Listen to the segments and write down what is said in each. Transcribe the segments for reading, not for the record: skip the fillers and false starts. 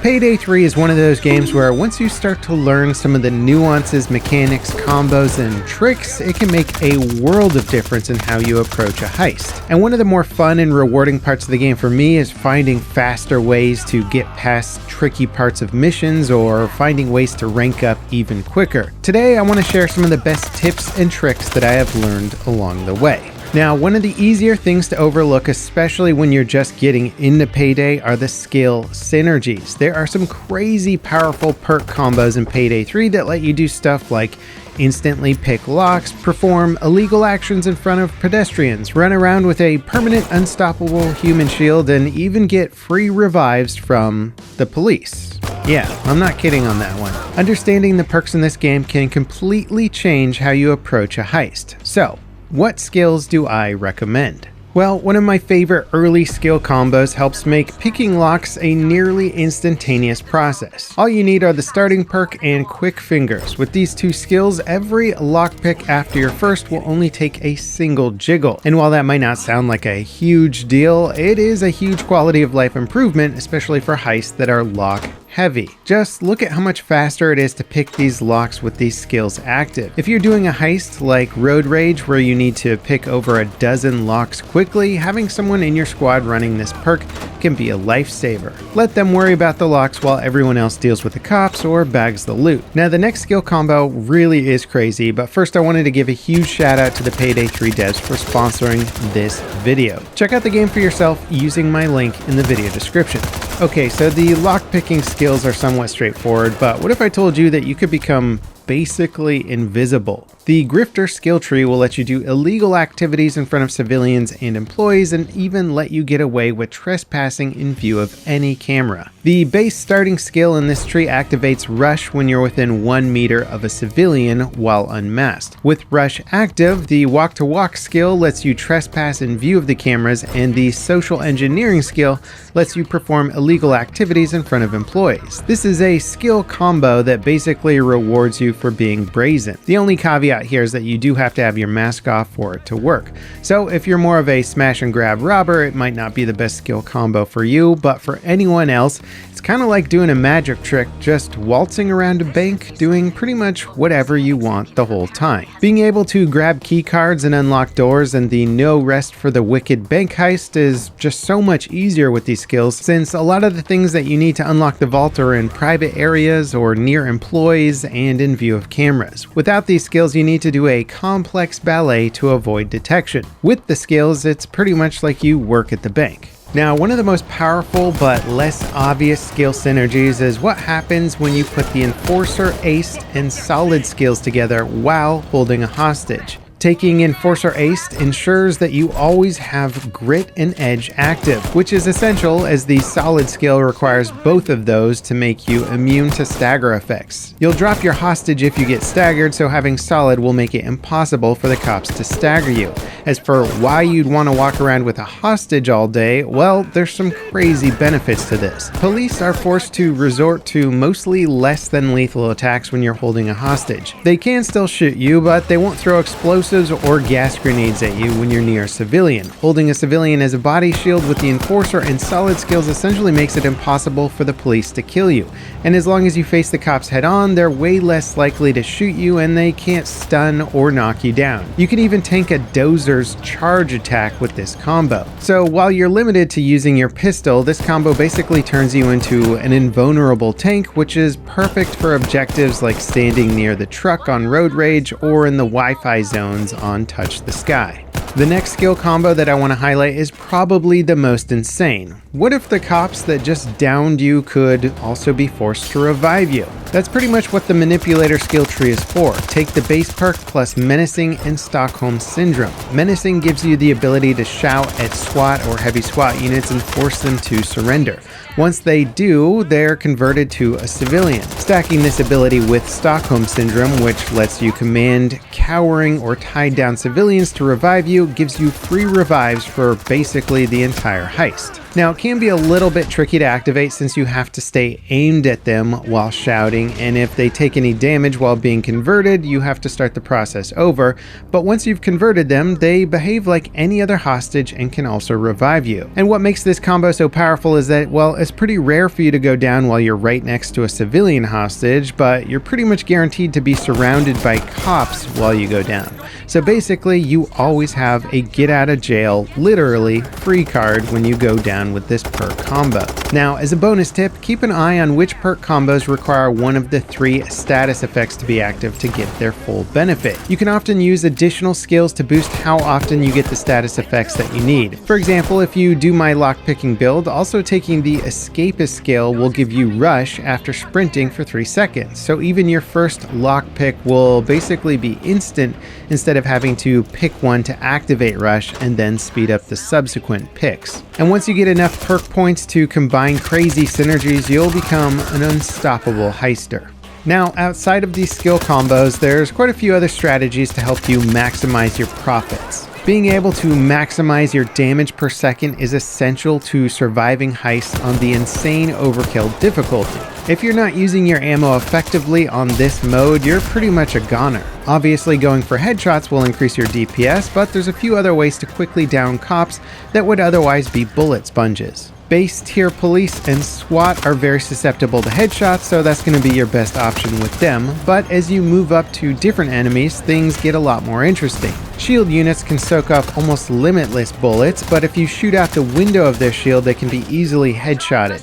Payday 3 is one of those games where once you start to learn some of the nuances, mechanics, combos, and tricks, it can make a world of difference in how you approach a heist. And one of the more fun and rewarding parts of the game for me is finding faster ways to get past tricky parts of missions or finding ways to rank up even quicker. Today, I want to share some of the best tips and tricks that I have learned along the way. Now, one of the easier things to overlook, especially when you're just getting into Payday, are the skill synergies. There are some crazy powerful perk combos in Payday 3 that let you do stuff like instantly pick locks, perform illegal actions in front of pedestrians, run around with a permanent unstoppable human shield, and even get free revives from the police. Yeah, I'm not kidding on that one. Understanding the perks in this game can completely change how you approach a heist. So, what skills do I recommend? Well, one of my favorite early skill combos helps make picking locks a nearly instantaneous process. All you need are the starting perk and quick fingers. With these two skills, every lockpick after your first will only take a single jiggle. And while that might not sound like a huge deal, it is a huge quality of life improvement, especially for heists that are lock heavy. Just look at how much faster it is to pick these locks with these skills active. If you're doing a heist like Road Rage where you need to pick over a dozen locks quickly, having someone in your squad running this perk can be a lifesaver. Let them worry about the locks while everyone else deals with the cops or bags the loot. Now the next skill combo really is crazy, but first I wanted to give a huge shout out to the Payday 3 devs for sponsoring this video. Check out the game for yourself using my link in the video description. Okay, so the lockpicking skills are somewhat straightforward, but what if I told you that you could become basically invisible? The Grifter skill tree will let you do illegal activities in front of civilians and employees and even let you get away with trespassing in view of any camera. The base starting skill in this tree activates Rush when you're within 1 meter of a civilian while unmasked. With Rush active, the walk-to-walk skill lets you trespass in view of the cameras, and the social engineering skill lets you perform illegal activities in front of employees. This is a skill combo that basically rewards you for being brazen. The only caveat here is that you do have to have your mask off for it to work. So if you're more of a smash and grab robber, it might not be the best skill combo for you, but for anyone else, it's kind of like doing a magic trick, just waltzing around a bank, doing pretty much whatever you want the whole time. Being able to grab key cards and unlock doors and the no rest for the wicked bank heist is just so much easier with these skills, since a lot of the things that you need to unlock the vault are in private areas or near employees and in view of cameras. Without these skills, you need to do a complex ballet to avoid detection. With the skills, it's pretty much like you work at the bank. Now, one of the most powerful but less obvious skill synergies is what happens when you put the Enforcer, Aced, and Solid skills together while holding a hostage. Taking Enforcer Aced ensures that you always have Grit and Edge active, which is essential as the Solid skill requires both of those to make you immune to stagger effects. You'll drop your hostage if you get staggered, so having Solid will make it impossible for the cops to stagger you. As for why you'd want to walk around with a hostage all day, well, there's some crazy benefits to this. Police are forced to resort to mostly less than lethal attacks when you're holding a hostage. They can still shoot you, but they won't throw explosives or gas grenades at you when you're near a civilian. Holding a civilian as a body shield with the Enforcer and Solid skills essentially makes it impossible for the police to kill you. And as long as you face the cops head on, they're way less likely to shoot you and they can't stun or knock you down. You can even tank a Dozer's charge attack with this combo. So while you're limited to using your pistol, this combo basically turns you into an invulnerable tank, which is perfect for objectives like standing near the truck on Road Rage or in the Wi-Fi zones on Touch the Sky. The next skill combo that I want to highlight is probably the most insane. What if the cops that just downed you could also be forced to revive you? That's pretty much what the Manipulator skill tree is for. Take the base perk plus Menacing and Stockholm Syndrome. Menacing gives you the ability to shout at SWAT or heavy SWAT units and force them to surrender. Once they do, they're converted to a civilian. Stacking this ability with Stockholm Syndrome, which lets you command cowering or tied down civilians to revive you, gives you free revives for basically the entire heist. Now, it can be a little bit tricky to activate since you have to stay aimed at them while shouting, and if they take any damage while being converted, you have to start the process over. But once you've converted them, they behave like any other hostage and can also revive you. And what makes this combo so powerful is that, well, it's pretty rare for you to go down while you're right next to a civilian hostage, but you're pretty much guaranteed to be surrounded by cops while you go down. So basically, you always have a get out of jail, literally free card when you go down with this perk combo. Now, as a bonus tip, keep an eye on which perk combos require one of the 3 status effects to be active to get their full benefit. You can often use additional skills to boost how often you get the status effects that you need. For example, if you do my lockpicking build, also taking the escapist skill will give you rush after sprinting for 3 seconds. So even your first lockpick will basically be instant instead of having to pick one to activate rush and then speed up the subsequent picks. And once you get enough perk points to combine crazy synergies, you'll become an unstoppable heister. Now, outside of these skill combos, there's quite a few other strategies to help you maximize your profits. Being able to maximize your damage per second is essential to surviving heists on the insane overkill difficulty. If you're not using your ammo effectively on this mode, you're pretty much a goner. Obviously, going for headshots will increase your DPS, but there's a few other ways to quickly down cops that would otherwise be bullet sponges. Base tier police and SWAT are very susceptible to headshots, so that's going to be your best option with them. But as you move up to different enemies, things get a lot more interesting. Shield units can soak up almost limitless bullets, but if you shoot out the window of their shield, they can be easily headshotted.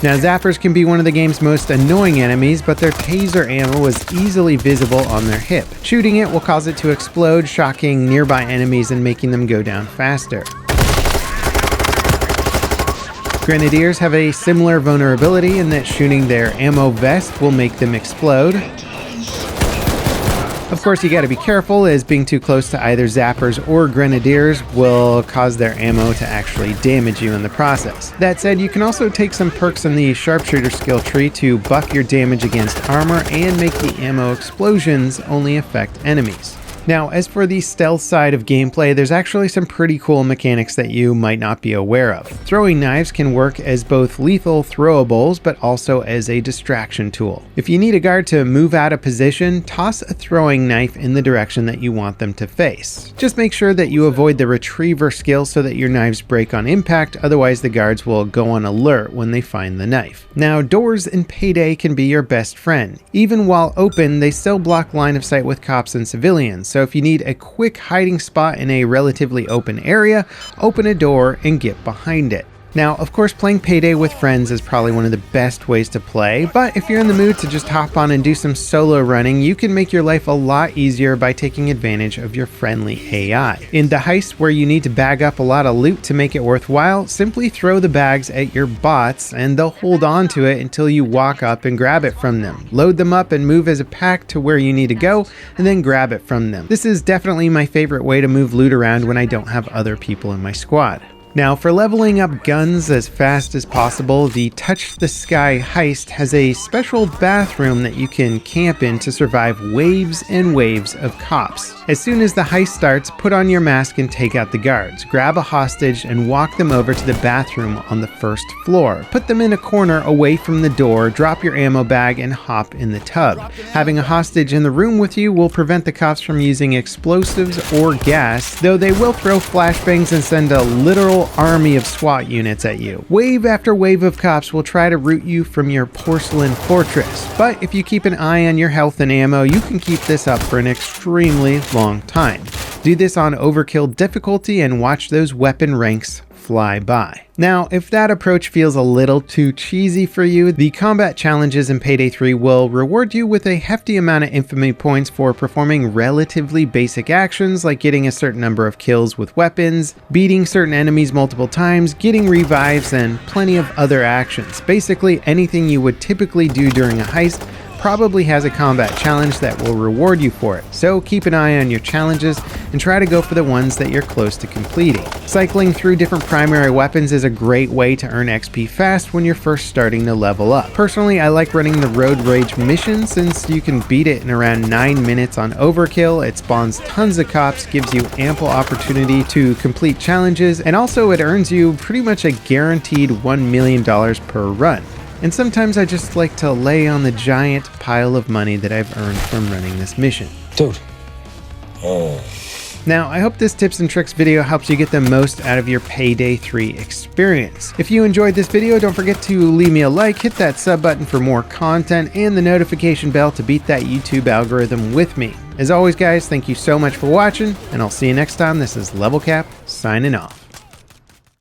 Now, zappers can be one of the game's most annoying enemies, but their taser ammo is easily visible on their hip. Shooting it will cause it to explode, shocking nearby enemies and making them go down faster. Grenadiers have a similar vulnerability in that shooting their ammo vest will make them explode. Of course, you gotta be careful, as being too close to either zappers or grenadiers will cause their ammo to actually damage you in the process. That said, you can also take some perks in the sharpshooter skill tree to buff your damage against armor and make the ammo explosions only affect enemies. Now, as for the stealth side of gameplay, there's actually some pretty cool mechanics that you might not be aware of. Throwing knives can work as both lethal throwables, but also as a distraction tool. If you need a guard to move out of position, toss a throwing knife in the direction that you want them to face. Just make sure that you avoid the retriever skill so that your knives break on impact, otherwise the guards will go on alert when they find the knife. Now, doors in Payday can be your best friend. Even while open, they still block line of sight with cops and civilians. So if you need a quick hiding spot in a relatively open area, open a door and get behind it. Now, of course, playing Payday with friends is probably one of the best ways to play, but if you're in the mood to just hop on and do some solo running, you can make your life a lot easier by taking advantage of your friendly AI. In the heist where you need to bag up a lot of loot to make it worthwhile, simply throw the bags at your bots and they'll hold on to it until you walk up and grab it from them. Load them up and move as a pack to where you need to go, and then grab it from them. This is definitely my favorite way to move loot around when I don't have other people in my squad. Now, for leveling up guns as fast as possible, the Touch the Sky heist has a special bathroom that you can camp in to survive waves and waves of cops. As soon as the heist starts, put on your mask and take out the guards. Grab a hostage and walk them over to the bathroom on the first floor. Put them in a corner away from the door, drop your ammo bag, and hop in the tub. Having a hostage in the room with you will prevent the cops from using explosives or gas, though they will throw flashbangs and send a literal army of SWAT units at you. Wave after wave of cops will try to root you from your porcelain fortress, but if you keep an eye on your health and ammo, you can keep this up for an extremely long time. Do this on overkill difficulty and watch those weapon ranks fly by. Now, if that approach feels a little too cheesy for you, the combat challenges in Payday 3 will reward you with a hefty amount of infamy points for performing relatively basic actions like getting a certain number of kills with weapons, beating certain enemies multiple times, getting revives, and plenty of other actions. Basically anything you would typically do during a heist, probably has a combat challenge that will reward you for it, so keep an eye on your challenges and try to go for the ones that you're close to completing. Cycling through different primary weapons is a great way to earn XP fast when you're first starting to level up. Personally, I like running the Road Rage mission since you can beat it in around 9 minutes on overkill, it spawns tons of cops, gives you ample opportunity to complete challenges, and also it earns you pretty much a guaranteed $1 million per run. And sometimes I just like to lay on the giant pile of money that I've earned from running this mission. Dude. Now, I hope this tips and tricks video helps you get the most out of your Payday 3 experience. If you enjoyed this video, don't forget to leave me a like, hit that sub button for more content, and the notification bell to beat that YouTube algorithm with me. As always, guys, thank you so much for watching, and I'll see you next time. This is Level Cap, signing off.